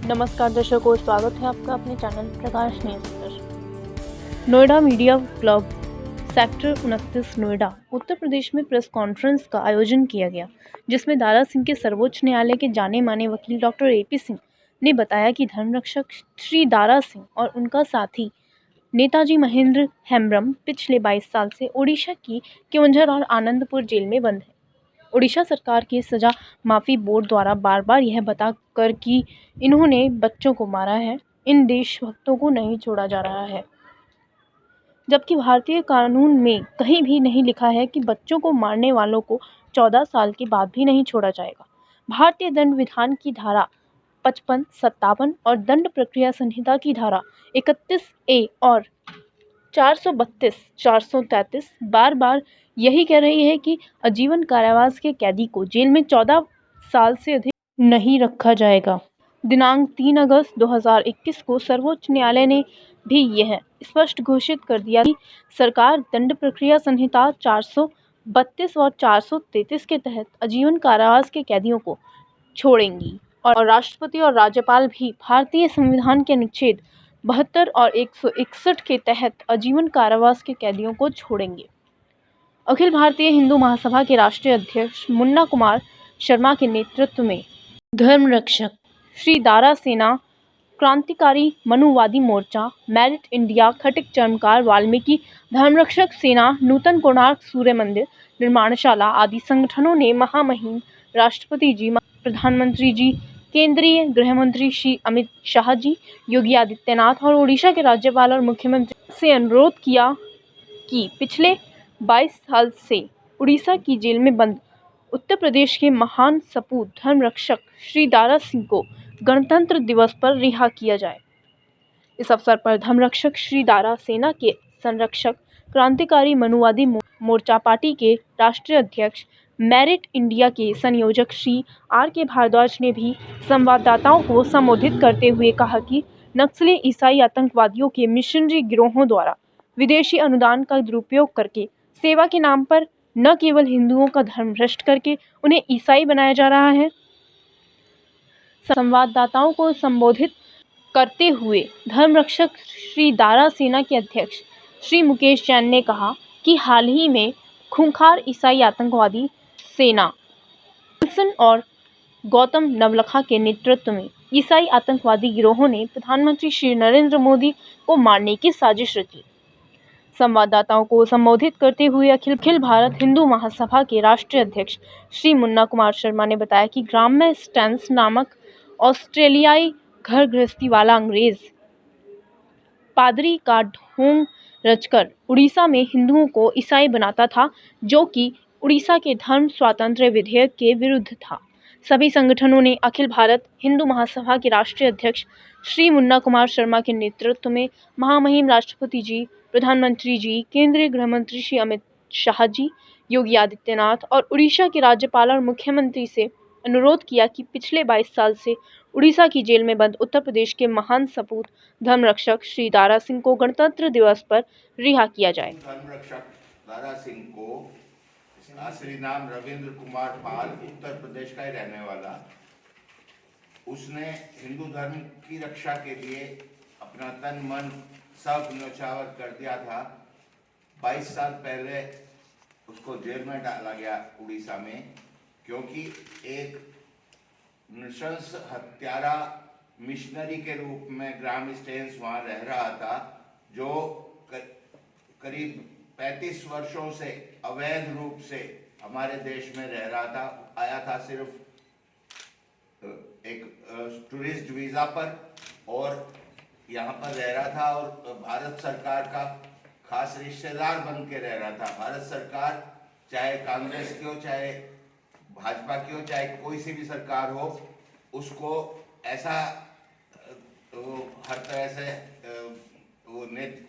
नमस्कार दर्शकों, स्वागत है आपका अपने चैनल प्रकाश न्यूज पर। Noida media club sector 29 Noida Uttar Pradesh में प्रेस कॉन्फ्रेंस का आयोजन किया गया, जिसमें दारा सिंह के सर्वोच्च न्यायालय के जाने माने वकील डॉक्टर AP सिंह ने बताया कि धर्मरक्षक श्री दारा सिंह और उनका साथी नेताजी महेंद्र हेम्ब्रम पिछले 22 साल से ओडिशा की केओंझर और आनंदपुर जेल में बंद है। ओडिशा सरकार के सजा माफ़ी बोर्ड द्वारा बार बार यह बताकर कि इन्होंने बच्चों को मारा है, इन देशभक्तों को नहीं छोड़ा जा रहा है, जबकि भारतीय कानून में कहीं भी नहीं लिखा है कि बच्चों को मारने वालों को 14 साल के बाद भी नहीं छोड़ा जाएगा। भारतीय दंड विधान की धारा 55, 57 और दंड प्रक्रिया संहिता की धारा 31A और 432, 433 बार बार यही कह रही है कि आजीवन कारावास के कैदी को जेल में 14 साल से अधिक नहीं रखा जाएगा। दिनांक 3 अगस्त 2021 को सर्वोच्च न्यायालय ने भी यह स्पष्ट घोषित कर दिया कि सरकार दंड प्रक्रिया संहिता 432 और 433 के तहत आजीवन कारावास के कैदियों को छोड़ेंगी और राष्ट्रपति और राज्यपाल भी भारतीय संविधान के अनुच्छेद 72 और 161 के तहत आजीवन कारावास के कैदियों को छोड़ेंगे। अखिल भारतीय हिंदू महासभा के राष्ट्रीय अध्यक्ष मुन्ना कुमार शर्मा के नेतृत्व में धर्मरक्षक श्री दारा सेना, क्रांतिकारी मनुवादी मोर्चा, मेरिट इंडिया, खटिक चर्मकार, वाल्मीकि धर्मरक्षक सेना, नूतन कोणार्क सूर्य मंदिर निर्माणशाला आदि संगठनों ने महामहिम राष्ट्रपति जी, प्रधानमंत्री जी, केंद्रीय गृह मंत्री श्री अमित शाह जी, योगी आदित्यनाथ और ओडिशा के राज्यपाल और मुख्यमंत्री से अनुरोध किया कि पिछले 22 साल से उड़ीसा की जेल में बंद उत्तर प्रदेश के महान सपूत धर्मरक्षक श्री दारा सिंह को गणतंत्र दिवस पर रिहा किया जाए। इस अवसर पर धर्मरक्षक श्री दारा सेना के संरक्षक, क्रांतिकारी मनुवादी मोर्चा पार्टी के राष्ट्रीय अध्यक्ष, मेरिट इंडिया के संयोजक श्री RK भारद्वाज ने भी संवाददाताओं को संबोधित करते हुए कहा कि नक्सली ईसाई आतंकवादियों के मिशनरी गिरोहों द्वारा विदेशी अनुदान का दुरुपयोग करके सेवा के नाम पर न केवल हिंदुओं का धर्म भ्रष्ट करके उन्हें ईसाई बनाया जा रहा है। संवाददाताओं को संबोधित करते हुए धर्मरक्षक श्री दारा सेना के अध्यक्ष श्री मुकेश जैन ने कहा कि हाल ही में खूंखार ईसाई आतंकवादी सेना विल्सन और गौतम नवलखा के नेतृत्व में ईसाई आतंकवादी गिरोहों ने प्रधानमंत्री श्री नरेंद्र मोदी को मारने की साजिश रची। संवाददाताओं को संबोधित करते हुए अखिल भारत हिंदू महासभा के राष्ट्रीय अध्यक्ष श्री मुन्ना कुमार शर्मा ने बताया कि ग्राम्य स्टैंस नामक ऑस्ट्रेलियाई घर गृहस्थी वाला अंग्रेज पादरी का ढोंग रचकर उड़ीसा में हिंदुओं को ईसाई बनाता था, जो कि उड़ीसा के धर्म स्वातंत्र्य विधेयक के विरुद्ध था। सभी संगठनों ने अखिल भारत हिंदू महासभा के राष्ट्रीय अध्यक्ष श्री मुन्ना कुमार शर्मा के नेतृत्व में महामहिम राष्ट्रपति जी, प्रधानमंत्री जी, केंद्रीय गृह मंत्री श्री अमित शाह जी, योगी आदित्यनाथ और उड़ीसा के राज्यपाल और मुख्यमंत्री से अनुरोध किया कि पिछले 22 साल से उड़ीसा की जेल में बंद उत्तर प्रदेश के महान सपूत धर्मरक्षक श्री दारा सिंह को गणतंत्र दिवस पर रिहा किया जाए। धर्मरक्षक दारा सिंह को असली नाम रविंद्र कुमार पाल, उत्तर प्रदेश का ही रहने वाला, उसने हिंदू धर्म की रक्षा के लिए अपना तन मन सब न्यौछावर कर दिया था। 22 साल पहले उसको जेल में डाला गया उड़ीसा में, क्योंकि एक नृशंस हत्यारा मिशनरी के रूप में ग्राम स्टेन्स वहाँ रह रहा था, जो करीब 35 वर्षों से अवैध रूप से हमारे देश में रह रहा था। आया था सिर्फ एक टूरिस्ट वीज़ा पर और यहाँ पर रह रहा था और भारत सरकार का खास रिश्तेदार बन के रह रहा था। भारत सरकार चाहे कांग्रेस की हो, चाहे भाजपा की हो, चाहे कोई सी भी सरकार हो, उसको ऐसा हर तरह से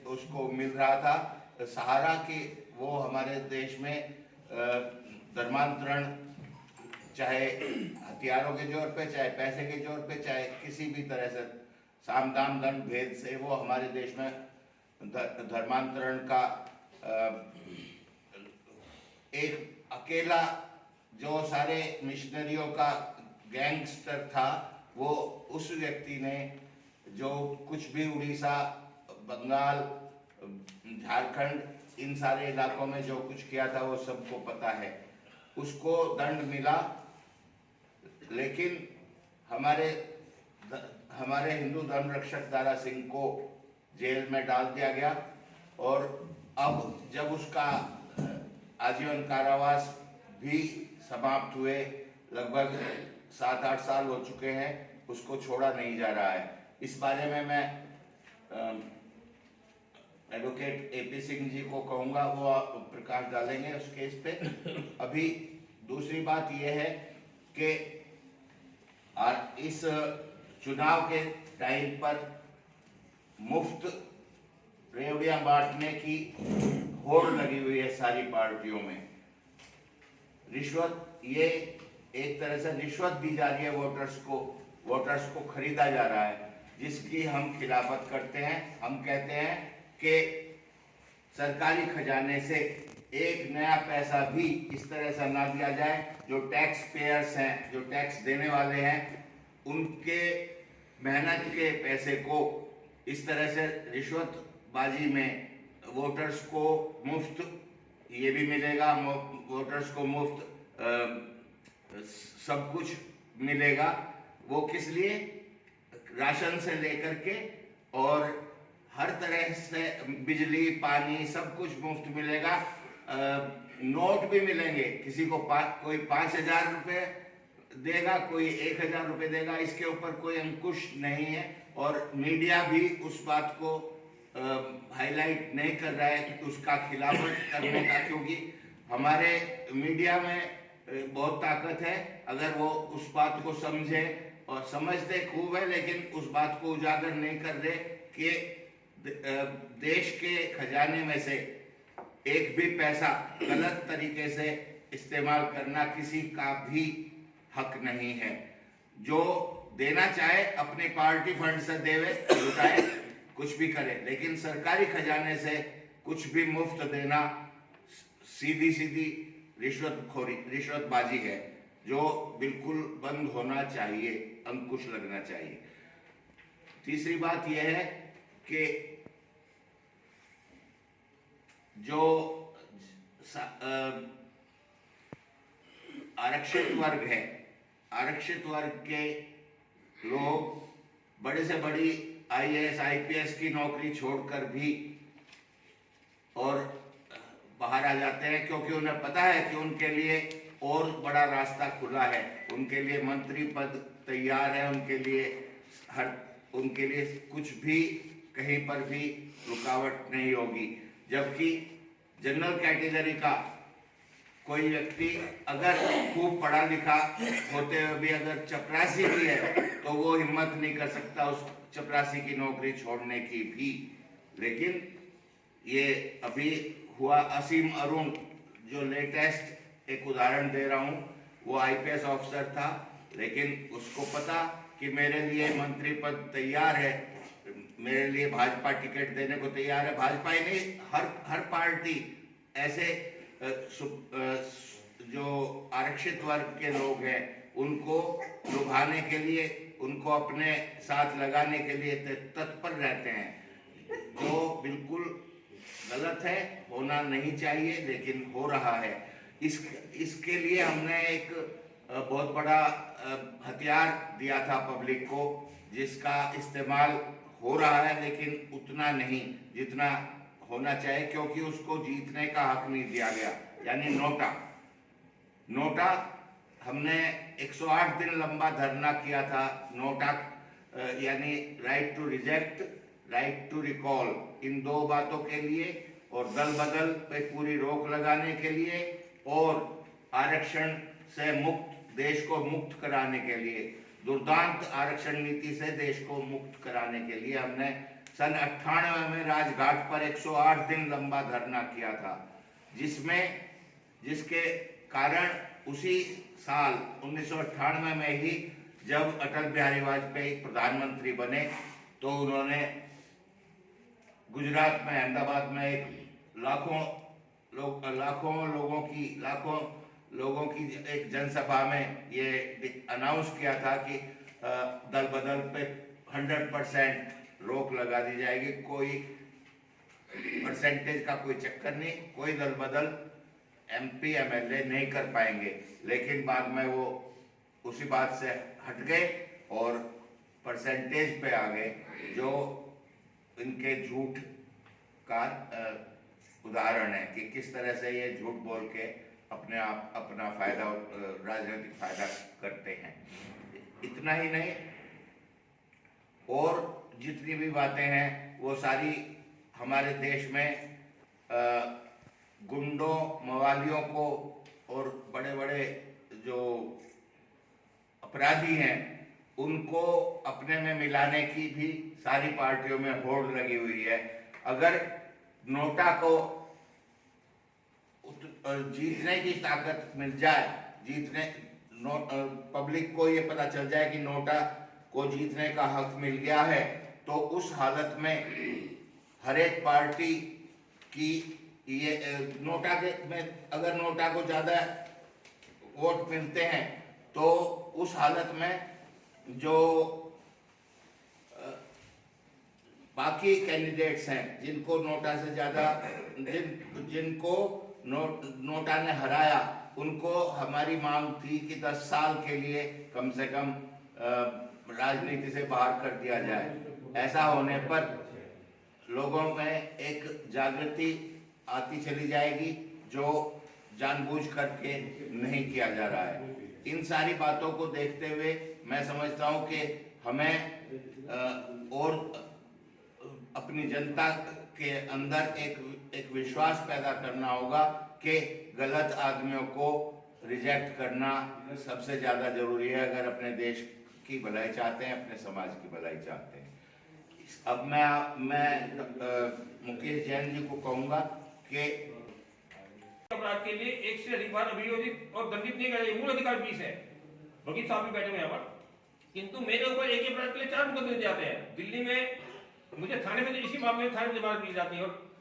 उसको मिल रहा था सहारा कि वो हमारे देश में धर्मांतरण, चाहे हथियारों के जोर पे, चाहे पैसे के जोर पे, चाहे किसी भी तरह से साम दाम दंड भेद से वो हमारे देश में धर्मांतरण का एक अकेला जो सारे मिशनरियों का गैंगस्टर था, वो उस व्यक्ति ने जो कुछ भी उड़ीसा, बंगाल, झारखंड, इन सारे इलाकों में जो कुछ किया था वो सबको पता है। उसको दंड मिला, लेकिन हमारे हिंदू धर्म रक्षक दारा सिंह को जेल में डाल दिया गया। और अब जब उसका आजीवन कारावास भी समाप्त हुए, लगभग 7-8 साल हो चुके हैं, उसको छोड़ा नहीं जा रहा है। इस बारे में मैं एडवोकेट AP सिंह जी को कहूँगा, वो प्रकाश डालेंगे उस केस पे। अभी दूसरी बात यह है कि इस चुनाव के टाइम पर मुफ्त रेवड़ियां बांटने की होड़ लगी हुई है सारी पार्टियों में। रिश्वत, ये एक तरह से रिश्वत दी जा रही है वोटर्स को खरीदा जा रहा है, जिसकी हम खिलाफत करते हैं। हम कहते हैं कि सरकारी खजाने से एक नया पैसा भी इस तरह से ना दिया जाए। जो टैक्स पेयर्स हैं, जो टैक्स देने वाले हैं, उनके मेहनत के पैसे को इस तरह से रिश्वतबाजी में वोटर्स को मुफ्त ये भी मिलेगा, वोटर्स को मुफ्त सब कुछ मिलेगा। वो किस लिए? राशन से लेकर के और हर तरह से बिजली, पानी, सब कुछ मुफ्त मिलेगा। नोट भी मिलेंगे, किसी को कोई 5,000 रुपये देगा, कोई 1,000 रुपये देगा, इसके ऊपर कोई अंकुश नहीं है। और मीडिया भी उस बात को हाईलाइट नहीं कर रहा है कि उसका खिलाफत करने का, क्योंकि हमारे मीडिया में बहुत ताकत है। अगर वो उस बात को समझे, और समझते खूब है, लेकिन उस बात को उजागर नहीं कर रहे कि देश के खजाने में से एक भी पैसा गलत तरीके से इस्तेमाल करना किसी का भी हक नहीं है। जो देना चाहे अपने पार्टी फंड से देवे, लुटाए, कुछ भी करे, लेकिन सरकारी खजाने से कुछ भी मुफ्त देना सीधी रिश्वतखोरी, रिश्वतबाजी है, जो बिल्कुल बंद होना चाहिए, अंकुश लगना चाहिए। तीसरी बात यह है कि जो आरक्षित वर्ग है, आरक्षित वर्ग के लोग बड़े से बड़ी IAS, IPS की नौकरी छोड़कर भी और बाहर आ जाते हैं, क्योंकि उन्हें पता है कि उनके लिए और बड़ा रास्ता खुला है, उनके लिए मंत्री पद तैयार है, उनके लिए कुछ भी कहीं पर भी रुकावट नहीं होगी। जबकि जनरल कैटेगरी का कोई व्यक्ति अगर खूब पढ़ा लिखा होते हुए भी अगर चपरासी भी है, तो वो हिम्मत नहीं कर सकता उस चपरासी की नौकरी छोड़ने की भी। लेकिन ये अभी हुआ असीम अरुण, जो लेटेस्ट एक उदाहरण दे रहा हूँ, वो IPS ऑफिसर था, लेकिन उसको पता कि मेरे लिए मंत्री पद तैयार है, मेरे लिए भाजपा टिकट देने को तैयार है। भाजपा ही नहीं, हर पार्टी ऐसे जो आरक्षित वर्ग के लोग हैं उनको लुभाने के लिए, उनको अपने साथ लगाने के लिए तत्पर रहते हैं, जो बिल्कुल गलत है, होना नहीं चाहिए, लेकिन हो रहा है। इसके लिए हमने एक बहुत बड़ा हथियार दिया था पब्लिक को, जिसका इस्तेमाल हो रहा है, लेकिन उतना नहीं जितना होना चाहिए, क्योंकि उसको जीतने का हक नहीं दिया गया। यानी नोटा हमने 108 दिन लंबा धरना किया था। नोटा यानी right to reject, right to recall, इन दो बातों के लिए, और दल बदल पे पूरी रोक लगाने के लिए, और आरक्षण से देश को मुक्त कराने के लिए, दुर्दांत आरक्षण नीति से देश को मुक्त कराने के लिए हमने सन 98 में राजघाट पर 108 दिन लंबा धरना किया था, जिसके कारण उसी साल 1998 में ही जब अटल बिहारी वाजपेयी प्रधानमंत्री बने, तो उन्होंने गुजरात में अहमदाबाद में एक लाखों लोगों की एक जनसभा में ये अनाउंस किया था कि दल बदल पे 100% रोक लगा दी जाएगी। कोई परसेंटेज का कोई चक्कर नहीं, कोई दल बदल MP MLA नहीं कर पाएंगे। लेकिन बाद में वो उसी बात से हट गए और परसेंटेज पे आ गए, जो इनके झूठ का उदाहरण है कि किस तरह से ये झूठ बोल के अपना फायदा, राजनीतिक फायदा करते हैं। इतना ही नहीं, और जितनी भी बातें हैं वो सारी हमारे देश में गुंडों, मवालियों को और बड़े बड़े जो अपराधी हैं उनको अपने में मिलाने की भी सारी पार्टियों में होड़ लगी हुई है। अगर नोटा को जीतने की ताकत मिल जाए, पब्लिक को ये पता चल जाए कि नोटा को जीतने का हक मिल गया है, तो उस हालत में हर एक पार्टी की ये नोटा के में अगर नोटा को ज्यादा वोट मिलते हैं तो उस हालत में जो बाकी कैंडिडेट्स हैं जिनको नोटा से ज्यादा जिनको नोटा ने हराया, उनको हमारी मांग थी कि 10 साल के लिए कम से कम राजनीति से बाहर कर दिया जाए। ऐसा होने पर लोगों में एक जागृति आती चली जाएगी जो जानबूझ करके नहीं किया जा रहा है। इन सारी बातों को देखते हुए मैं समझता हूं कि हमें और अपनी जनता के अंदर एक विश्वास पैदा करना होगा कि गलत आदमियों को रिजेक्ट करना सबसे ज्यादा जरूरी है अगर अपने देश की भलाई चाहते हैं, अपने समाज की भलाई चाहते हैं। अब मैं मुकेश जैन जी को कहूंगा कि अपराध के लिए एक से अधिक बार अभियोजित और दंडित नहीं करे, मूल अधिकार 20 है। वकील साहब भी बैठे हुए यहाँ पर, किंतु मेरे ऊपर एक ही अपराध के लिए 4 मुकदमे जाते हैं। दिल्ली में मुझे थाने में इसी मामले में थाने में जमानत मिल जाती है, और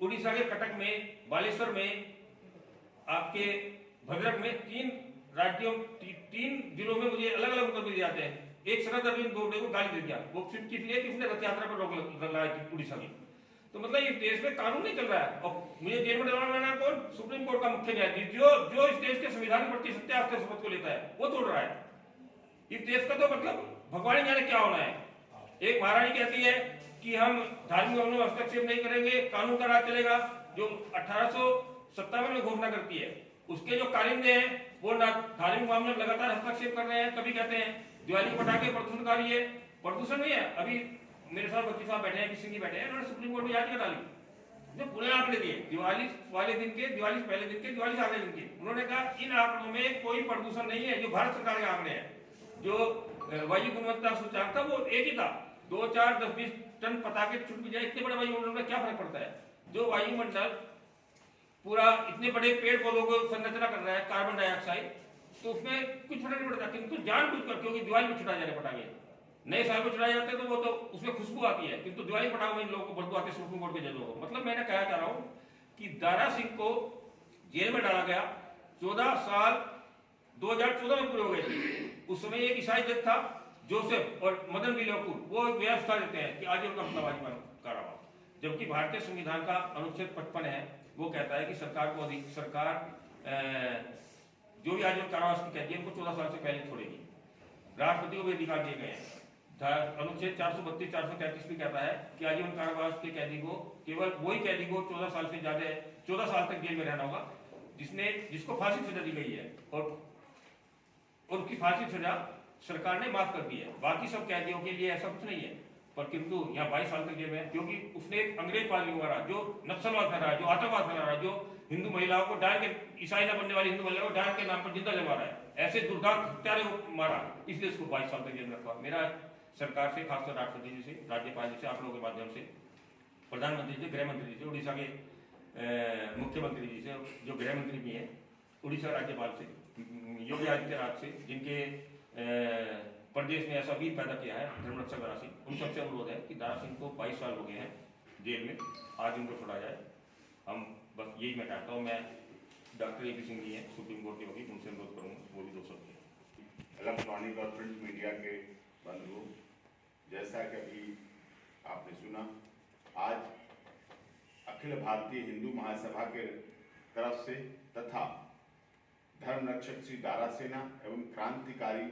उड़ीसा के कटक में, बालेश्वर में, आपके भद्रक में 3 राज्यों 3 जिलों में मुझे अलग अलग मुकदमे जाते हैं। एक शरद अरविंद बोबडे को गाली दे दिया, वो सिर्फ किसलिए कि उसने रथ यात्रा पर रोक लगाई थी उड़ीसा की। तो मतलब इस देश में कानून नहीं चल रहा है, और मुझे जेल में डलवाना कौन? सुप्रीम कोर्ट का मुख्य न्यायाधीश जो इस देश के संविधान के प्रति सत्य आस्था शपथ को लेता है, वो तोड़ रहा है। इस देश का तो मतलब भगवान ही जाने क्या होना है। एक महारानी कहती है कि हम धार्मिक मामलों में हस्तक्षेप नहीं करेंगे, कानून का राज चलेगा, जो 1857 में घोषणा करती है। उसके जो कारिंदे हैं वो धार्मिक मामलों में लगातार हस्तक्षेप कर रहे हैं। कभी कहते हैं दिवाली के पटाखे प्रदूषणकारी है, प्रदूषण नहीं है। अभी मेरे साथ वकील साहब बैठे हैं, किसी की बैठे हैं, उन्होंने सुप्रीम कोर्ट में याचिका डाली, जो पूरे आंकड़े दिए, दिवाली वाले दिन के, दिवाली पहले दिन के, दिवाली से अगले दिन के। उन्होंने कहा इन आंकड़ों में कोई प्रदूषण नहीं है, जो भारत सरकार के आंकड़े हैं। जो वायु गुणवत्ता सूचकांक था वो एक ही था, 2, 4, 10, 20 टन पटाखे छुट भी जाए, इतने बड़े वायुमंडल में क्या फर्क पड़ता है? जो वायुमंडल पूरा इतने बड़े पेड़ पौधों को संरचना कर रहा है, कार्बन डाइऑक्साइड, तो उसमें कुछ फर्क नहीं पड़ता। किंतु जानबूझकर, क्योंकि दिवाली में छुटाए जा रहे पटाखे, नए साल को छुड़ाए जाते तो वो तो उसमें खुशबू आती है, किंतु दिवाली पटाखों में इन लोगों को बदबू आती है सुप्रीम कोर्ट के जजों को। मतलब मैंने कहा चाह रहा हूं कि दारा सिंह को जेल में डाला गया, 14 साल 2014 में पूरे हो गए थे। उस समय एक ईसाई जज था जोसेफ और मदन बिलोकुर, वो व्यवस्था देते हैं कि आज उनका अपना कारावास, जबकि भारतीय संविधान का अनुच्छेद 55 है, वो कहता है कि सरकार जो भी आजीवन कारावास की कैदी है उनको 14 साल से पहले छोड़ेगी। राष्ट्रपति को भी अधिकार दिए गए हैं। अनुच्छेद 432, 433 भी कहता है कि आजीवन कारावास के कैदी को, केवल वही कैदी को 14 साल से ज्यादा 14 साल तक जेल में रहना होगा जिसको फांसी की सजा दी गई है, और उसकी फांसी की सजा सरकार ने माफ कर दी है। बाकी सब कैदियों के लिए ऐसा कुछ नहीं है, पर किंतु यहाँ 22 साल तक जेल में है, क्योंकि उसने एक अंग्रेज पादरी को मारा, जो नक्सलवाद फैला रहा है, जो आतंकवाद फैला रहा है, जो हिंदू महिलाओं को डाल के, ईसाई न बनने वाली हिंदू महिलाओं को डाल के नाम पर जिंदा जला रहा है, ऐसे दुर्दांत हत्यारे को मारा, इसलिए उसको 22 साल तक जेल में रखा। मेरा सरकार से, खासकर राष्ट्रपति जी से, राज्यपाल जी से, आप लोगों के माध्यम से, प्रधानमंत्री जी, गृह मंत्री जी से, उड़ीसा के मुख्यमंत्री जी से, जो गृह मंत्री भी हैं, उड़ीसा राज्यपाल से, योगी आदित्यनाथ से, जिनके प्रदेश में ऐसा वीर पैदा किया है, धर्मरक्षक दारा सिंह, उन सबसे अनुरोध है कि दारा सिंह को 22 साल हो गए हैं जेल में, आज उनको छोड़ा जाए। हम बस यही मैं चाहता हूँ। मैं डॉक्टर AP सिंह जी हैं, सुप्रीम कोर्ट के वकील, उनसे अनुरोध करूँगा वो भी 2 शब्द। इलेक्ट्रॉनिक और प्रिंट मीडिया के बंधुओं, जैसा कि अभी आपने सुना, आज अखिल भारतीय हिंदू महासभा के तरफ से तथा धर्म रक्षक श्री दारा सेना एवं क्रांतिकारी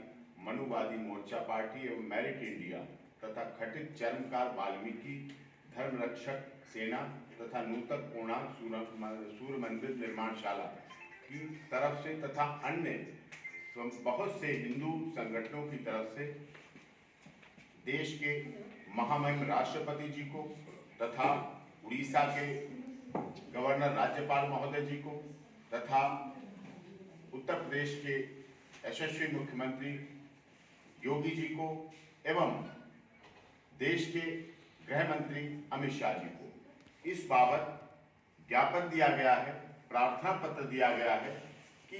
मनुवादी मोर्चा पार्टी एवं मेरिट इंडिया तथा खटित चर्मकार वाल्मीकि धर्म रक्षक सेना तथा नूतन पूर्णांक सूर्य मंदिर निर्माणशाला की तरफ से तथा अन्य बहुत से हिंदू संगठनों की तरफ से देश के महामहिम राष्ट्रपति जी को तथा उड़ीसा के गवर्नर राज्यपाल महोदय जी को तथा उत्तर प्रदेश के यशस्वी मुख्यमंत्री योगी जी को एवं देश के गृह मंत्री अमित शाह जी को इस बाबत ज्ञापन दिया गया है, प्रार्थना पत्र दिया गया है कि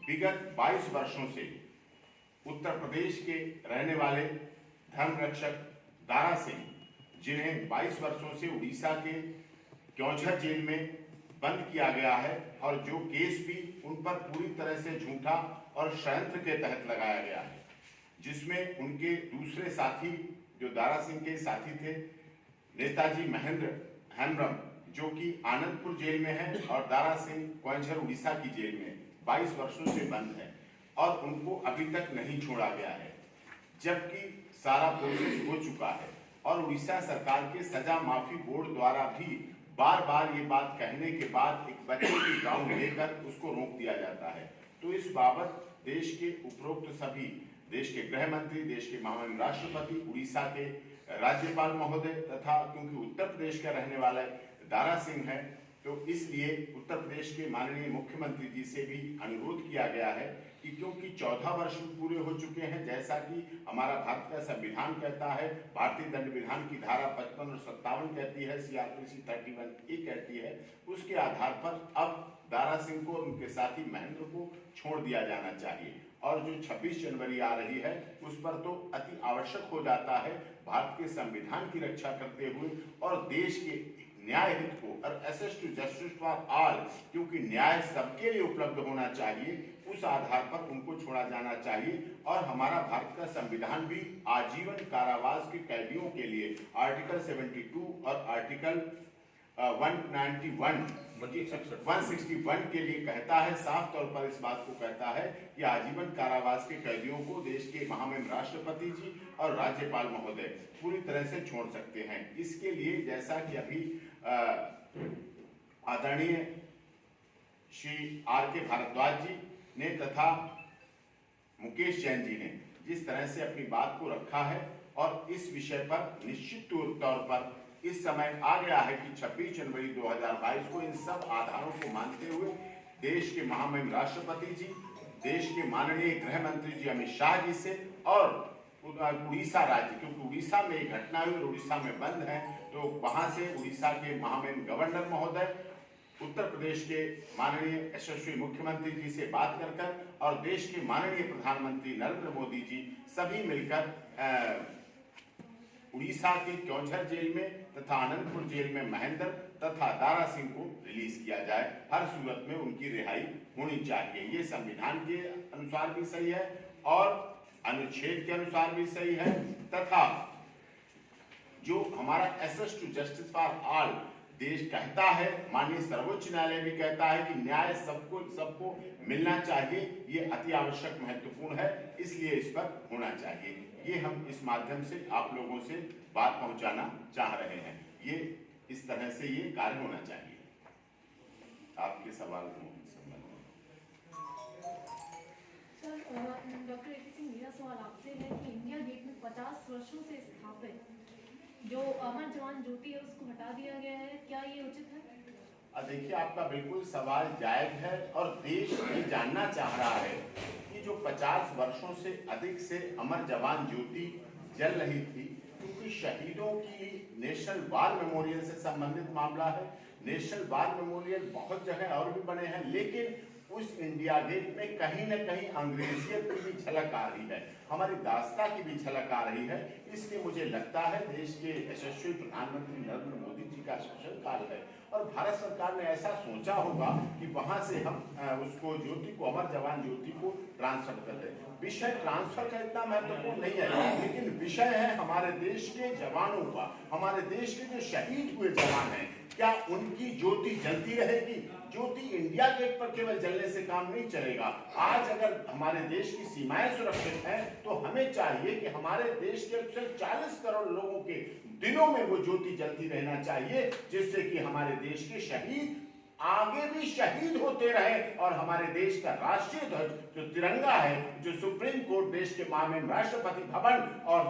विगत 22 वर्षों से उत्तर प्रदेश के रहने वाले धर्म रक्षक दारा सिंह, जिन्हें 22 वर्षों से उड़ीसा के क्योंझर जेल में बंद किया गया है और जो केस भी उन पर पूरी तरह से झूठा और षड्यंत्र के तहत लगाया गया है, जिसमें उनके दूसरे साथी जो दारा सिंह के साथी थे नेताजी महेंद्र हेम्ब्रम, जो कि आनंदपुर जेल में है, और दारा सिंह क्योंझर उड़ीसा की जेल में 22 वर्षों से बंद है और उनको अभी तक नहीं छोड़ा गया है, जबकि सारा प्रोसेस हो चुका है। और उड़ीसा सरकार के सजा माफी बोर्ड द्वारा भी बार बार ये बात कहने के बाद एक बच्चे की ग्राउंड लेकर उसको रोक दिया जाता है। तो इस बाबत देश के उपरोक्त सभी, देश के गृह मंत्री, देश के महामहिम राष्ट्रपति, उड़ीसा के राज्यपाल महोदय तथा क्योंकि उत्तर प्रदेश का रहने वाला दारा सिंह है, तो इसलिए उत्तर प्रदेश के माननीय मुख्यमंत्री जी से भी अनुरोध किया गया है कि क्योंकि 14 वर्ष पूरे हो चुके हैं, जैसा कि हमारा भारत का संविधान कहता है, भारतीय दंड विधान की धारा 55 और 57 कहती है, CRPC 31A कहती है, उसके आधार पर अब दारा सिंह को और उनके साथी महेंद्र को छोड़ दिया जाना चाहिए। और जो 26 जनवरी आ रही है उस पर तो अति आवश्यक हो जाता है भारत के संविधान की रक्षा करते हुए और देश के न्याय हित को और access to justice for all, क्योंकि न्याय सबके लिए उपलब्ध होना चाहिए, उस आधार पर उनको छोड़ा जाना चाहिए। और हमारा भारत का संविधान भी आजीवन कारावास के कैदियों के लिए आर्टिकल 72 और आर्टिकल 161 के लिए कहता है, साफ तौर पर इस बात को कहता है कि आजीवन कारावास के कैदियों को देश के महामहिम राष्ट्रपति जी और राज्यपाल महोदय पूरी तरह से छोड़ सकते हैं। इसके लिए जैसा कि अभी आदरणीय श्री R.K. भारद्वाज जी ने तथा मुकेश जैन जी ने जिस तरह से अपनी बात को रखा है और इस विषय पर निश्चित तौर पर इस समय आ गया है कि 26 जनवरी 2022 को इन सब आधारों को मानते हुए देश के महामहिम राष्ट्रपति जी, देश के माननीय गृह मंत्री जी अमित शाह जी से और उड़ीसा राज्य, क्योंकि उड़ीसा में एक घटना हुई और उड़ीसा में बंद है, तो वहां से उड़ीसा के महामहिम गवर्नर महोदय, उत्तर प्रदेश के माननीय यशस्वी मुख्यमंत्री जी से बात कर और देश के माननीय प्रधानमंत्री नरेंद्र मोदी जी सभी मिलकर उड़ीसा के क्योंझर जेल में तथा आनंदपुर जेल में महेंद्र तथा दारा सिंह को रिलीज किया जाए। हर सूरत में उनकी रिहाई होनी चाहिए। ये संविधान के अनुसार भी सही है और अनुच्छेद के अनुसार भी सही है तथा जो हमारा access to justice for all देश कहता है, माननीय सर्वोच्च न्यायालय भी कहता है कि न्याय सबको मिलना चाहिए। ये अति आवश्यक महत्वपूर्ण है, इसलिए इस पर होना चाहिए। ये हम इस माध्यम से आप लोगों से बात पहुंचाना चाह रहे हैं। ये इस तरह से ये कार्य होना चाहिए। आपके सवाल को सर, डॉक्टर ए.पी. सिंह, मेरा सवाल आपसे है कि इंडिया गेट में 50 वर्षों से स्थापित जो अमर जवान ज्योति है उसको हटा दिया गया है, क्या ये उचित है? देखिए, आपका बिल्कुल सवाल जायज है और देश ये जानना चाह रहा है कि जो 50 वर्षों से अधिक से अमर जवान ज्योति जल रही थी, क्योंकि शहीदों की नेशनल वार मेमोरियल से संबंधित मामला है। नेशनल वार मेमोरियल बहुत जगह और भी बने हैं, लेकिन उस इंडिया गेट में कहीं न कहीं अंग्रेजियत की भी झलक आ रही है। हमारी दास्ता की भी झलक आ रही है। इसलिए मुझे लगता है देश के यशस्वी प्रधानमंत्री नरेंद्र मोदी जी का शासनकाल है और भारत सरकार ने ऐसा सोचा होगा कि वहां से हम उसको ज्योति को, अमर जवान ज्योति को ट्रांसफर कर दें। विषय ट्रांसफर का इतना महत्वपूर्ण नहीं है, लेकिन विषय है हमारे देश के जवानों का, हमारे देश के जो शहीद हुए जवान हैं, क्या उनकी ज्योति जलती रहेगी? ज्योति इंडिया गेट पर केवल जलने से काम नहीं चलेगा। आज अगर हमारे देश की सीमाएं सुरक्षित हैं तो हमें चाहिए कि हमारे देश के 40 करोड़ लोगों के दिलों में वो ज्योति जलती रहना चाहिए, जिससे कि हमारे देश के शहीद आगे भी शहीद होते रहे और हमारे देश का राष्ट्रीय ध्वज जो तिरंगा है, जो सुप्रीम कोर्ट, देश के माननीय राष्ट्रपति भवन और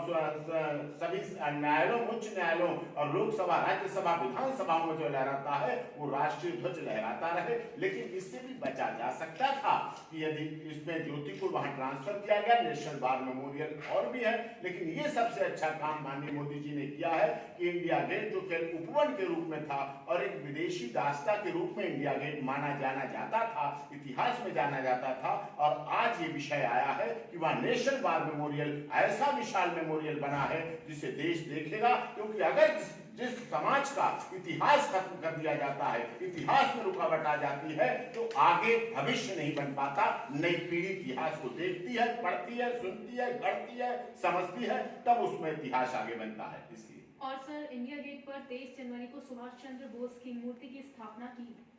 सभी न्यायालयों, उच्च न्यायालयों और लोकसभा, राज्यसभा, विधानसभाओं में जो लहराता है वो राष्ट्रीय ध्वज लहराता रहे। लेकिन इससे भी बचा जा सकता था कि यदि इसमें ज्योति को वहां ट्रांसफर किया गया, नेशनल वार मेमोरियल और भी है, लेकिन ये सबसे अच्छा काम माननीय मोदी जी ने किया है कि इंडिया गेट जो केवल उपवन के रूप में था और एक विदेशी दास्ता के रूप में इंडिया गेट माना जाना जाता था, इतिहास में जाना जाता था, और आज ये विषय आया है कि वहां नेशनल वार मेमोरियल ऐसा विशाल मेमोरियल बना है जिसे देश देखेगा। क्योंकि अगर जिस समाज का इतिहास खत्म कर दिया जाता है, इतिहास में रुकावट आ जाती है, तो आगे भविष्य नहीं बन पाता। नई पीढ़ी इतिहास को देखती है, पढ़ती है, सुनती है, गढ़ती है, समझती है, तब उसमें इतिहास आगे बनता है। इसलिए और सर, इंडिया गेट पर 23 जनवरी को सुभाष चंद्र बोस की मूर्ति की स्थापना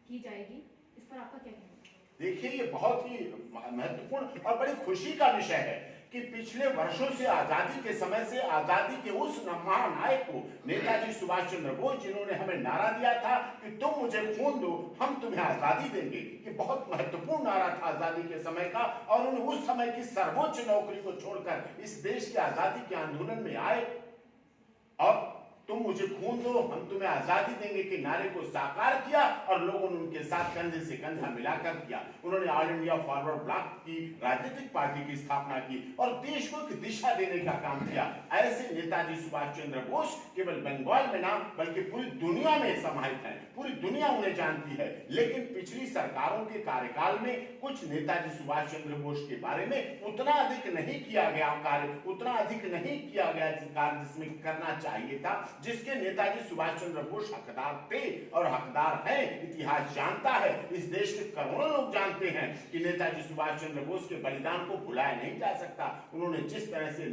की जाएगी, इस पर आपका क्या कहना है? देखिए, ये बहुत ही महत्वपूर्ण और बड़ी खुशी का विषय है कि पिछले वर्षों से, आजादी के समय से, आजादी के उस महानायक को, नेताजी सुभाष चंद्र बोस, जिन्होंने हमें नारा दिया था कि तुम मुझे खून दो, हम तुम्हें आजादी देंगे, ये बहुत महत्वपूर्ण नारा था आजादी के समय का। और उन्होंने उस समय की सर्वोच्च नौकरी को छोड़कर इस देश के आजादी के आंदोलन में आए और तुम मुझे खून दो, हम तुम्हें आजादी देंगे के नारे को साकार किया और लोगों ने उनके साथ कंधे से कंधा मिलाकर किया। उन्होंने ऑल इंडिया फॉरवर्ड ब्लॉक की राजनीतिक पार्टी की स्थापना की और देश को एक दिशा देने का काम किया। ऐसे नेताजी सुभाष चंद्र बोस केवल बंगाल में ना बल्कि पूरी दुनिया में समाहित हैं, पूरी दुनिया उन्हें जानती है। लेकिन पिछली सरकारों के कार्यकाल में कुछ नेताजी सुभाष चंद्र बोस के बारे में उतना अधिक नहीं किया गया कार्य, उतना अधिक नहीं किया गया कार्य जिसमें करना चाहिए था, जिसके नेताजी सुभाष चंद्र बोस हकदार थे और हकदार हैं। इतिहास जानता है, इस देश के करोड़ों लोग जानते हैं कि नेताजी सुभाष चंद्र बोस के बलिदान को भुलाया नहीं जा सकता। उन्होंने जिस तरह से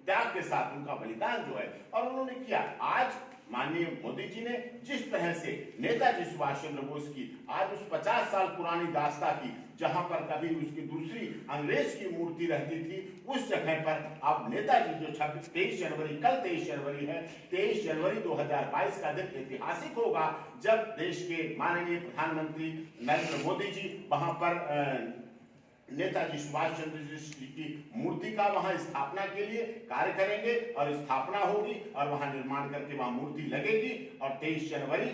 त्याग के साथ उनका बलिदान जो है और उन्होंने किया, आज माननीय मोदी जी ने जिस तरह से नेताजी सुभाष चंद्र बोस की आज उस 50 साल पुरानी दास्ता की, जहां पर कभी उसकी दूसरी अंग्रेज की मूर्ति रहती थी, उस जगह पर अब नेताजी जो 23 जनवरी, कल 23 जनवरी है, 23 जनवरी 2022 का दिन ऐतिहासिक होगा जब देश के माननीय प्रधानमंत्री नरेंद्र मोदी जी वहां पर नेताजी सुभाष चंद्र जी की मूर्ति का वहां स्थापना के लिए कार्य करेंगे और स्थापना होगी और वहां निर्माण करके वहां मूर्ति लगेगी। और 23 जनवरी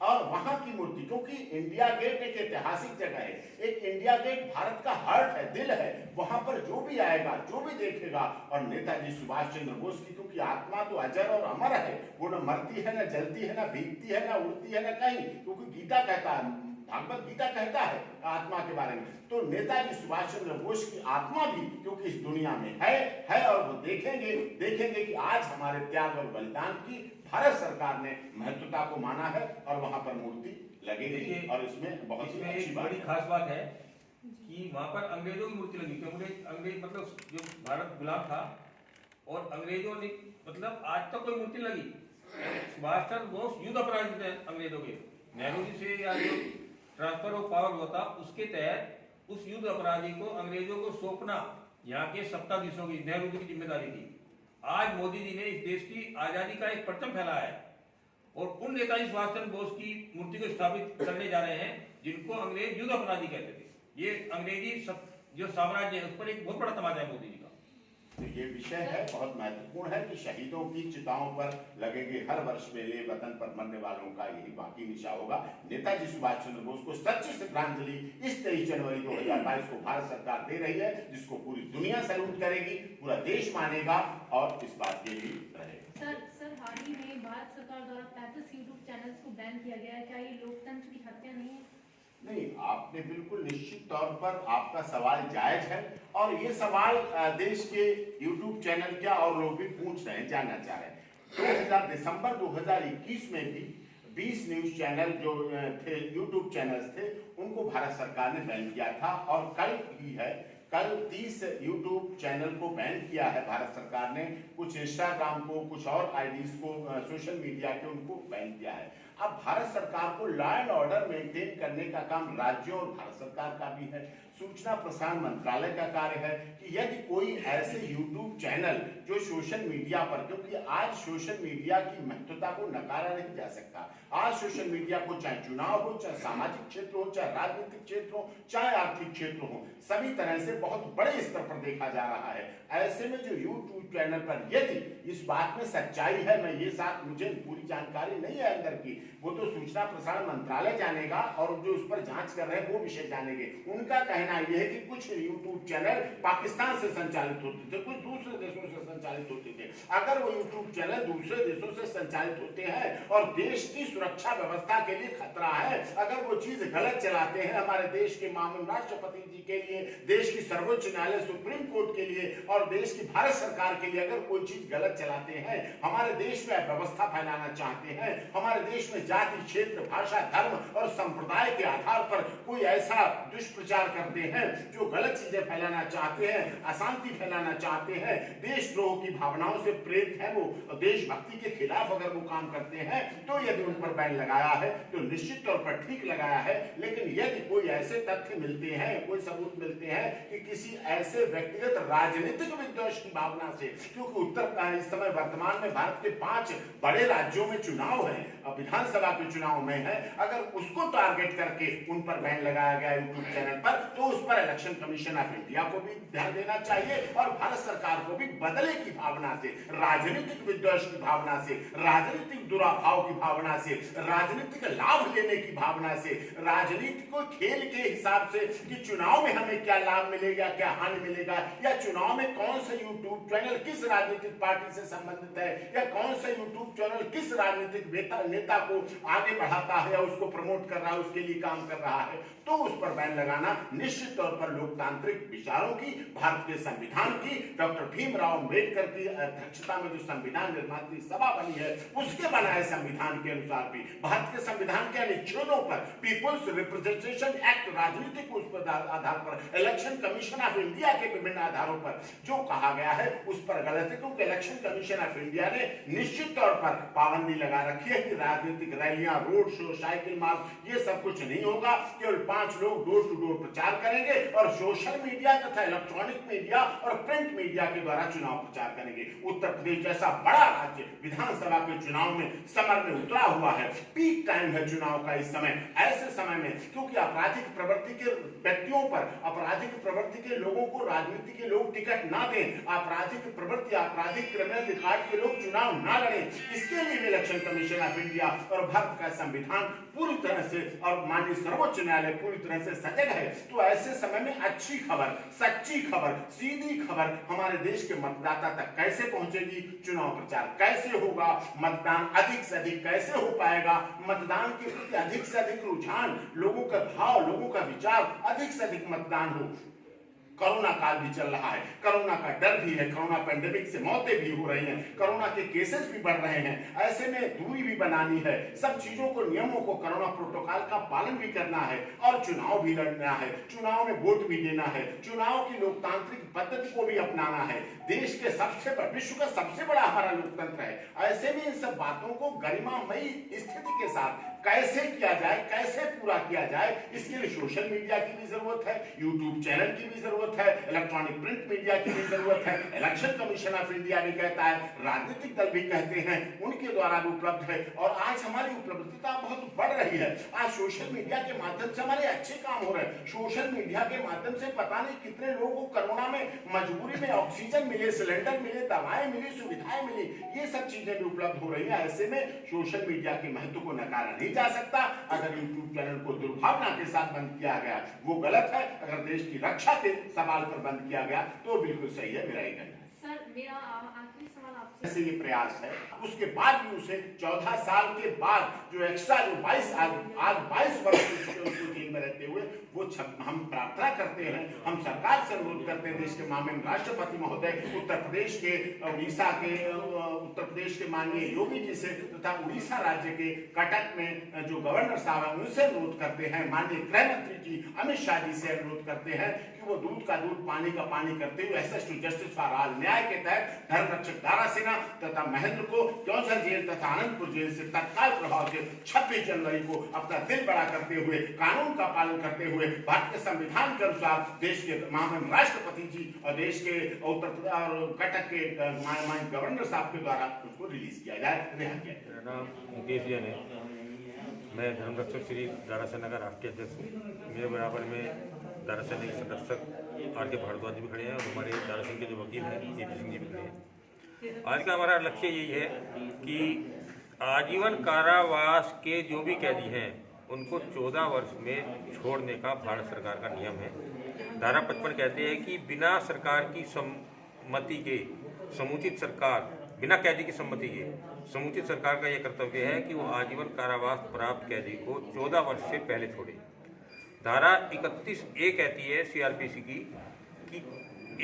और वहां की मूर्ति, क्योंकि इंडिया गेट एक ऐतिहासिक जगह है, एक इंडिया गेट भारत का हार्ट है, दिल है, वहां पर जो भी आएगा, जो भी देखेगा, और नेताजी सुभाष चंद्र बोस की क्योंकि आत्मा तो अजर और अमर है, वो न मरती है, न जलती है, न भीगती है, न उड़ती है, न कहीं, क्योंकि गीता कहता है, भागवत गीता कहता है आत्मा के बारे में। तो नेताजी सुभाष चंद्र बोस की आत्मा भी क्योंकि इस दुनिया में है और वो देखेंगे कि आज हमारे त्याग और बलिदान की भारत सरकार ने महत्वता को माना है और वहां पर मूर्ति लगेगी। और इसमें बहुत अच्छी बड़ी खास बात है कि वहां पर अंग्रेजों की मूर्ति लगी, क्योंकि अंग्रेज मतलब जो भारत गुलाम था और अंग्रेजों ने मतलब आज तक कोई मूर्ति लगी। सुभाष चंद्र बोस युद्ध अपराधी थे अंग्रेजों के, नेहरू जी से या जो ट्रांसफर ऑफ पावर हुआ था उसके तहत उस युद्ध अपराधी को अंग्रेजों को सौंपना यहाँ के सत्ताधीशों की, नेहरू जी की जिम्मेदारी थी। आज मोदी जी ने इस देश की आजादी का एक परचम फैलाया है और उन नेताजी सुभाष चंद्र बोस की मूर्ति को स्थापित करने जा रहे हैं जिनको अंग्रेज युद्ध अपराधी कहते थे। ये अंग्रेजी जो साम्राज्य है उस पर एक बहुत बड़ा तमाचा है मोदी जी का। तो ये विषय है बहुत महत्वपूर्ण है कि शहीदों की चिताओं पर लगेंगे हर वर्ष मेले, वतन पर मरने वालों का यही बाकी निशा होगा। नेताजी सुभाष चंद्र बोस को सच्ची श्रद्धांजलि इस 23 जनवरी 2022 को भारत सरकार दे रही है, जिसको पूरी दुनिया सैल्यूट करेगी, पूरा देश मानेगा और इस बात के लिए रहेगा। सर हाल ही में भारत सरकार द्वारा 35 यूट्यूब चैनल्स को बैन किया गया है, क्या ये लोकतंत्र की हत्या नहीं है? नहीं, आपने बिल्कुल निश्चित तौर पर आपका सवाल जायज है और ये सवाल देश के YouTube चैनल क्या और लोग भी पूछ रहे हैं, जानना चाह रहे हैं। दिसंबर 2021 में भी 20 न्यूज चैनल जो थे, YouTube चैनल्स थे, उनको भारत सरकार ने बैन किया था और कल ही है, कल 30 YouTube चैनल को बैन किया है भारत सरकार ने। कुछ इंस्टाग्राम को, कुछ और आईडीज को, सोशल मीडिया के, उनको बैन किया है। अब भारत सरकार को लॉ एंड ऑर्डर मेंटेन करने का काम राज्यों और भारत सरकार का भी है। सूचना प्रसारण मंत्रालय का कार्य है कि यदि कोई ऐसे YouTube चैनल जो सोशल मीडिया पर, क्योंकि आज सोशल मीडिया की महत्वता को नकारा नहीं जा सकता। आज सोशल मीडिया को चाहे चुनाव हो, चाहे सामाजिक क्षेत्र हो, चाहे राजनीतिक क्षेत्र हो, चाहे आर्थिक क्षेत्र हो, सभी तरह से बहुत बड़े स्तर पर देखा जा रहा है। ऐसे में जो YouTube चैनल पर यदि इस बात में सच्चाई है, मैं ये साथ, मुझे पूरी जानकारी नहीं है अंदर की, वो तो सूचना प्रसारण मंत्रालय जानेगा और जो उस पर जांच कर रहे हैं वो विषय जानेंगे। उनका कहना यह है कि कुछ YouTube चैनल पाकिस्तान से संचालित होते थे, कुछ दूसरे देशों से संचालित होते थे। अगर वो YouTube चैनल दूसरे देशों से संचालित होते हैं और देश की सुरक्षा व्यवस्था के लिए खतरा है, अगर वो चीज गलत चलाते हैं, हमारे देश के माननीय राष्ट्रपति जी के लिए, देश की सर्वोच्च न्यायालय सुप्रीम कोर्ट के लिए और देश की भारत सरकार के लिए अगर कोई चीज गलत चलाते हैं, हमारे देश में व्यवस्था फैलाना चाहते हैं, हमारे देश में जाति, क्षेत्र, भाषा, धर्म और संप्रदाय के आधार पर कोई ऐसा दुष्प्रचार करते हैं जो गलत चीजें फैलाना चाहते हैं, अशांति फैलाना चाहते हैं, देशद्रोह की भावनाओं से प्रेरित है, वो देशभक्ति के खिलाफ अगर वो काम करते हैं, तो यदि उन पर बैन लगाया है तो निश्चित तौर पर ठीक लगाया है। लेकिन यदि कोई ऐसे तथ्य मिलते हैं, कोई सबूत मिलते हैं कि किसी ऐसे व्यक्तिगत राजनीतिक विद्वेष की भावना से, क्योंकि इस समय वर्तमान में भारत के 5 बड़े राज्यों में चुनाव है, विधानसभा के चुनाव में है, अगर उसको टारगेट करके उन पर बैन लगाया गया यूट्यूब चैनल पर, तो उस पर इलेक्शन कमीशन ऑफ इंडिया को भी ध्यान देना चाहिए और भारत सरकार को भी बदले की भावना से, राजनीतिक विद्वेष की भावना से, राजनीतिक दुराभाव की भावना से, राजनीतिक लाभ लेने की भावना से, राजनीति को खेल के हिसाब से कि चुनाव में हमें क्या लाभ मिलेगा, क्या हानि मिलेगा, या चुनाव में कौन सा यूट्यूब चैनल किस राजनीतिक पार्टी से संबंधित है, या कौन सा यूट्यूब चैनल किस राजनीतिक नेता को आगे बढ़ाता है या उसको प्रमोट कर रहा है, उसके लिए काम कर रहा है, तो उस पर बैन लगाना निश्चित तौर पर लोकतांत्रिक विचारों की, भारत के संविधान की, डॉक्टर भीमराव अंबेडकर की अध्यक्षता में जो संविधान निर्मात्री सभा बनी है, उसके बनाए संविधान के अनुसार भी भारत के संविधान के अनुच्छेदों पर पीपुल्स रिप्रेजेंटेशन एक्ट, राजनीतिक उस पर आधार पर, इलेक्शन कमीशन ऑफ इंडिया के विभिन्न आधारों पर जो कहा गया है उस पर गलत है, क्योंकि इलेक्शन कमीशन ऑफ इंडिया ने निश्चित तौर पर पाबंदी लगा रखी है कि राजनीतिक रैलियां, रोड शो, साइकिल मार्च, ये सब कुछ नहीं होगा। केवल 5 लोग डोर टू डोर प्रचार करेंगे और सोशल मीडिया तथा इलेक्ट्रॉनिक मीडिया और प्रिंट मीडिया के द्वारा चुनाव प्रचार करेंगे। उत्तर प्रदेश जैसा बड़ा राज्य विधानसभा के चुनाव में समर में उतरा हुआ है, पीक टाइम है चुनाव का इस समय। ऐसे समय में क्योंकि आपराधिक प्रवृत्ति के व्यक्तियों पर, आपराधिक प्रवृत्ति के लोगों को राजनीति के लोग टिकट ना दें, आपराधिक प्रवृत्ति, आपराधिक क्रिमिनल रिकॉर्ड के लोग चुनाव ना लड़ें, इसके लिए इलेक्शन कमीशन ऑफ इंडिया और भारत का संविधान पूरी तरह से और माननीय सर्वोच्च न्यायालय पूरी तरह से सजग है। तो ऐसे समय में अच्छी खबर, सच्ची खबर, सीधी खबर हमारे देश के मतदाता तक कैसे पहुंचेगी, चुनाव प्रचार कैसे होगा, मतदान अधिक से अधिक कैसे हो पाएगा, मतदान के प्रति अधिक से अधिक रुझान, लोगों का भाव, लोगों का विचार, अधिक से अधिक मतदान हो। कोरोना काल भी चल रहा है, कोरोना का डर भी है, कोरोना पेंडेमिक से मौतें भी हो रही हैं, कोरोना के केसेस भी बढ़ रहे हैं, ऐसे में दूरी भी बनानी है, सब चीजों को, नियमों को, कोरोना प्रोटोकॉल का पालन भी करना है और चुनाव भी लड़ना है, चुनाव में वोट भी देना है, चुनाव की लोकतांत्रिक पद्धति को भी अपनाना है। देश के सबसे बड़ा, विश्व का सबसे बड़ा हमारा लोकतंत्र है। ऐसे में इन सब बातों को गरिमामयी स्थिति के साथ कैसे किया जाए, कैसे पूरा किया जाए, इसके लिए सोशल मीडिया की भी जरूरत है, यूट्यूब चैनल की भी जरूरत है, इलेक्ट्रॉनिक प्रिंट मीडिया की भी जरूरत है, इलेक्शन कमीशन ऑफ इंडिया भी कहता है, राजनीतिक दल भी कहते हैं, उनके द्वारा भी उपलब्ध है और आज हमारी उपलब्धता बहुत बढ़ रही है। आज सोशल मीडिया के माध्यम से हमारे अच्छे काम हो रहे हैं। सोशल मीडिया के माध्यम से पता नहीं कितने लोगों को कोरोना में मजबूरी में ऑक्सीजन मिले, सिलेंडर मिले, दवाएं मिली, सुविधाएं मिली, ये सब चीजें भी उपलब्ध हो रही है। ऐसे में सोशल मीडिया के महत्व को नकारा नहीं जा सकता। अगर यूट्यूब चैनल को दुर्भावना के साथ बंद किया गया वो गलत है, अगर देश की रक्षा के सवाल पर बंद किया गया तो बिल्कुल सही है, मेरा ये कहना है। सर मेरा आखिरी सवाल आपसे से ये प्रयास है। उसके बाद भी उसे 14 साल के बाद जो एक्स्ट्रा जो 22 वर्ष उसको जेल में रहते हुए वो हम प्रार्थना करते हैं, हम सरकार से अनुरोध करते हैं, देश के माननीय राष्ट्रपति महोदय, उत्तर प्रदेश के उड़ीसा के उत्तर प्रदेश के माननीय योगी जी से तथा उड़ीसा राज्य के कटक में जो गवर्नर साहब हैं उनसे अनुरोध करते हैं, माननीय गृह मंत्री जी अमित शाह जी से अनुरोध करते हैं कि वो दूध का दूध पानी का पानी करते हुए access to justice for all न्याय के तहत धर्म रक्षक दारा सिन्हा तथा महेंद्र को क्योंझर जेल तथा आनंदपुर जेल से तत्काल प्रभाव से 26 जनवरी को अपना दिल बड़ा करते हुए कानून का पालन करते हुए भारतीय संविधान के अनुसार देश के महामहिम राष्ट्रपति जी और देश के उत्तर प्रदेश और कटक के गवर्नर साहब के द्वारा उसको रिलीज किया जाए, रिहा किया जाए। मेरा नाम मुकेश जैन है। मैं धर्म रक्षक श्री दारा सिन्हा का राष्ट्रीय अध्यक्ष हूँ। मेरे बराबर में दारा सिन्हा के संरक्षक आर के भारद्वाज जी भी खड़े हैं और हमारे दारा सिंह के जो वकील हैं ए पी सिंह जी भी खड़े हैं। आज का हमारा लक्ष्य यही है कि आजीवन कारावास के जो भी कैदी हैं उनको 14 वर्ष में छोड़ने का भारत सरकार का नियम है। धारा 55 कहते हैं कि बिना सरकार की सम्मति के समुचित सरकार, बिना कैदी की सम्मति के समुचित सरकार का यह कर्तव्य है कि वो आजीवन कारावास प्राप्त कैदी को 14 वर्ष से पहले छोड़े। धारा 31A कहती है सीआरपीसी की कि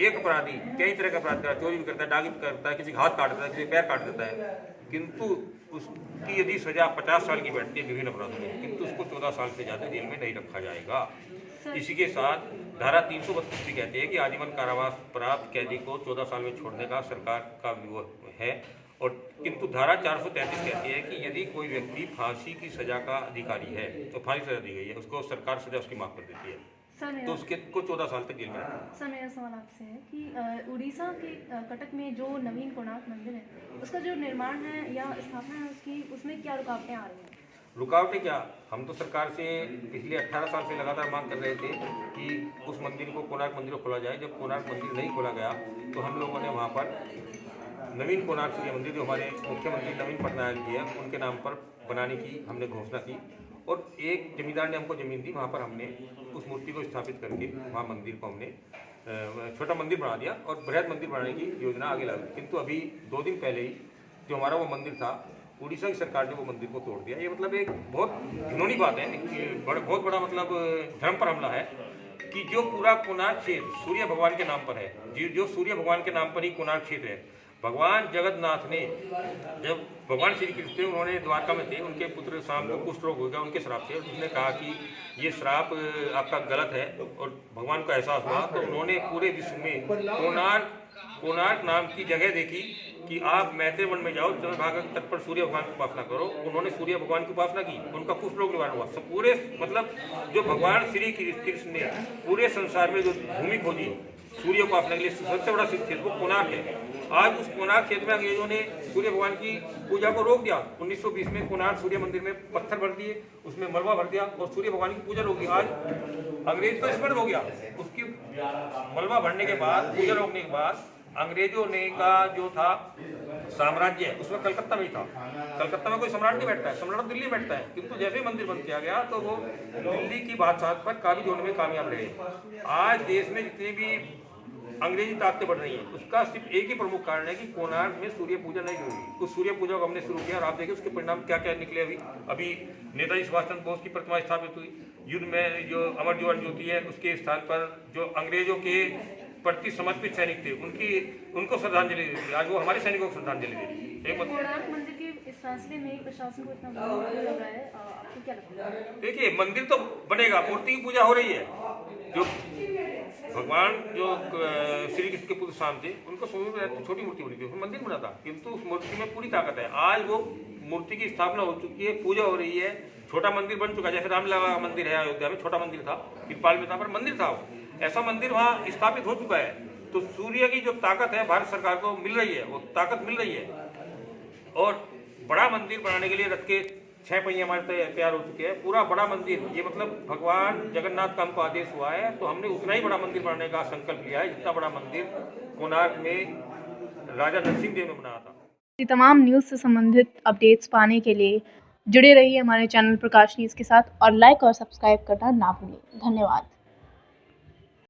एक अपराधी कई तरह का अपराध करता है, चोरी भी करता है, डाकी भी करता है, किसी का हाथ काट देता है, किसी पैर काट देता है, किंतु उसकी यदि सजा 50 साल की बैठती है विभिन्न अपराधों में, किंतु उसको 14 साल से ज़्यादा जेल में नहीं रखा जाएगा। इसी के साथ धारा 332 भी कहती है कि आजीवन कारावास प्राप्त कैदी को 14 साल में छोड़ने का सरकार का वो है। और किंतु धारा 433 कहती है कि यदि कोई व्यक्ति फांसी की सजा का अधिकारी है तो फांसी सजा दी गई है, उसको सरकार सजा उसकी माफ कर देती है, तो उसके को 14 साल तक जेल में रखा। सर मेरा सवाल आपसे है कि उड़ीसा के कटक में जो नवीन कोणार्क मंदिर है उसका जो निर्माण है या स्थापना है उसकी, उसमें क्या रुकावटें आ रही हैं? रुकावटें क्या, हम तो सरकार से पिछले 18 साल से लगातार मांग कर रहे थे कि उस मंदिर को, कोणार्क मंदिर को खोला जाए। जब कोणार्क मंदिर नहीं खोला गया तो हम लोगों ने वहाँ पर नवीन कोणार्क सूर्य मंदिर, जो हमारे मुख्यमंत्री नवीन पटनायक जी हैं उनके नाम पर बनाने की हमने घोषणा की और एक जमींदार ने हमको ज़मीन दी, वहाँ पर हमने उस मूर्ति को स्थापित करके वहाँ मंदिर को हमने छोटा मंदिर बना दिया और बृहद मंदिर बनाने की योजना आगे लगी। किंतु अभी 2 दिन पहले ही जो हमारा वो मंदिर था, उड़ीसा की सरकार ने वो मंदिर को तोड़ दिया। ये मतलब एक बहुत घिनौनी बात है, बहुत बड़ा मतलब धर्म पर हमला है कि जो पूरा कोणार्क क्षेत्र सूर्य भगवान के नाम पर है, जो सूर्य भगवान के नाम पर ही कोणार्क क्षेत्र है। भगवान जगन्नाथ ने, जब भगवान श्री कृष्ण उन्होंने द्वारका में थे, उनके पुत्र शाम को कुष्ठ रोग हो गया उनके श्राप से, उसने कहा कि ये श्राप आपका गलत है और भगवान को एहसास हुआ तो उन्होंने पूरे विश्व में कोणार्क नाम की जगह देखी कि आप मैत्रेय वन में जाओ, चंद्रभागा के तट पर सूर्य भगवान की उपासना करो। उन्होंने सूर्य भगवान की उपासना की, उनका कुष्ठ रोग निवारण हुआ। सब पूरे मतलब जो भगवान श्री कृष्ण ने पूरे संसार में जो भूमि खोजी सूर्य उपासना के लिए, सबसे बड़ा क्षेत्र वो कोणार्क है। आज उस कोणार्क क्षेत्र में अंग्रेजों ने सूर्य भगवान की पूजा को रोक दिया। 1920 में कोणार्क सूर्य मंदिर में पत्थर भर दिए, उसमें मलबा भर दिया और सूर्य भगवान की पूजा रोक दी। आज अंग्रेज तो स्मरण हो गया, उसकी मलबा भरने के बाद, पूजा रोकने के बाद अंग्रेजों ने का जो था साम्राज्य उसमें कलकत्ता में ही था। कलकत्ता में कोई सम्राट नहीं बैठता है, सम्राट दिल्ली बैठता है, किंतु जैसे ही मंदिर बंद किया गया तो वो दिल्ली की बादशाह पर काबू जोड़ने में कामयाब रहे। आज देश में जितनी भी अंग्रेजी ताकतें बढ़ रही हैं, उसका सिर्फ एक ही प्रमुख कारण है कि कोणार्क में सूर्य पूजा नहीं हुई। उस सूर्य पूजा को हमने शुरू किया और आप देखिए उसके परिणाम क्या क्या निकले। अभी नेताजी सुभाष चंद्र बोस की प्रतिमा स्थापित हुई। युद्ध में जो अमर जवान ज्योति है उसके स्थान पर जो अंग्रेजों के प्रति समर्पित सैनिक थे उनको श्रद्धांजलि दी। आज वो हमारे सैनिकों को श्रद्धांजलि दे रही है। कोणार्क मंदिर के इस फैसले में प्रशासन को इतना बुरा लग रहा है, आपको क्या लगता है? देखिए मंदिर तो बनेगा, मूर्ति की पूजा हो रही है। जो भगवान जो श्री कृष्ण के पुत्र शाम थे उनको छोटी मूर्ति बनी थी, मंदिर बना था, किंतु उस मूर्ति में पूरी ताकत है। आज वो मूर्ति की स्थापना हो चुकी है, पूजा हो रही है, छोटा मंदिर बन चुका है। जैसे रामलला का मंदिर है अयोध्या में, छोटा मंदिर था, तिरपाल में था पर मंदिर था, ऐसा मंदिर वहाँ स्थापित हो चुका है। तो सूर्य की जो ताकत है भारत सरकार को मिल रही है, वो ताकत मिल रही है। और बड़ा मंदिर बनाने के लिए रथ के 6 पहिए हमारे तैयार हो चुके हैं। पूरा बड़ा मंदिर, ये मतलब भगवान जगन्नाथ का हमको आदेश हुआ है तो हमने उतना ही बड़ा मंदिर बनाने का संकल्प लिया है जितना बड़ा मंदिर कोणार्क में राजा नरसिंह देव ने बनाया था। तमाम न्यूज़ से संबंधित अपडेट्स पाने के लिए जुड़े रहिए हमारे चैनल प्रकाश न्यूज़ के साथ और लाइक और सब्सक्राइब करना ना भूलें। धन्यवाद।